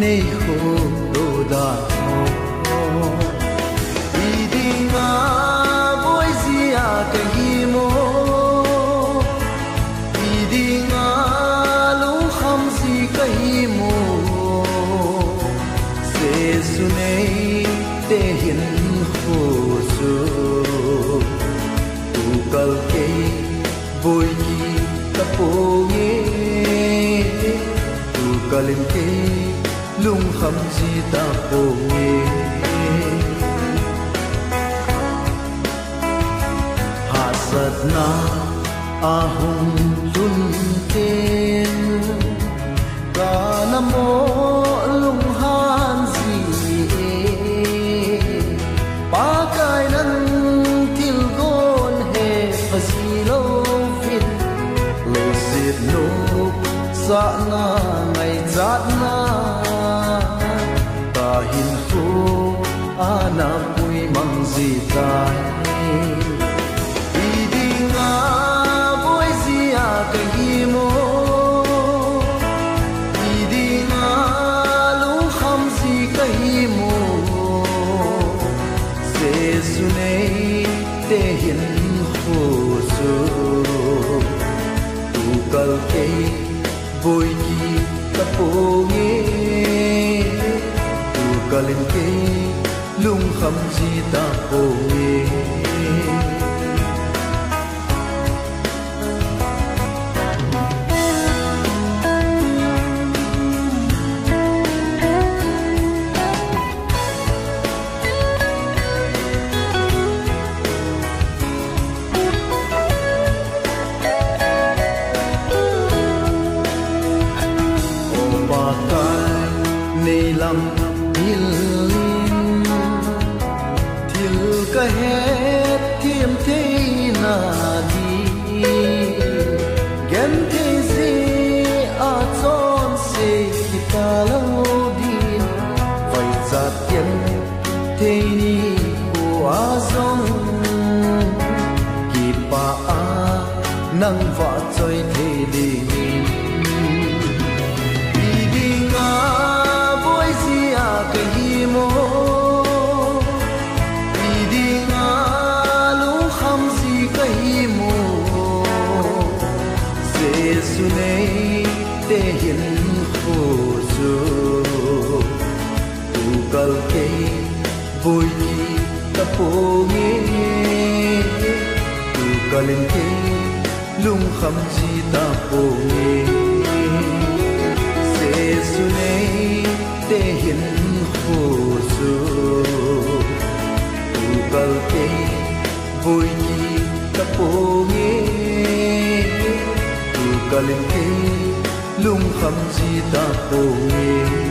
nei ho do da ho I dinga boy zia ka hi mo I dinga lu kham si ka hi mo se sunei te hin ho su tu kal ke boy ki ta po nge tu kalim ke lung kham ji ta po nge ha sat na a hum lun ten ka na mo lung han ji pa kai nan til gon he phasilo fit lo sit no sa na ngai zat na ta hin fu ana pui mang ji tai I dinga boy zia ka hi mo I dinga lu kham ji ka hi mo se sunei te hin ho su tu kal ke boy ki ta po nge tu kalin ke lung kham ji ta po nge nei lam hil thil ka het thiam the na di gen the se a chon se kita lo di vai chat yen the ni ko a zong ki pa a nang va choi the di ka hi mo I dinga lu kham si ka hi mo se sunei te hin ho su tu kal ke boy ki ta po nge tu kalin ke lung kham si ta po nge se sunei te hin ho su tu kal ke boy ki ta po nge tu kalin ke lung kham ji ta po nge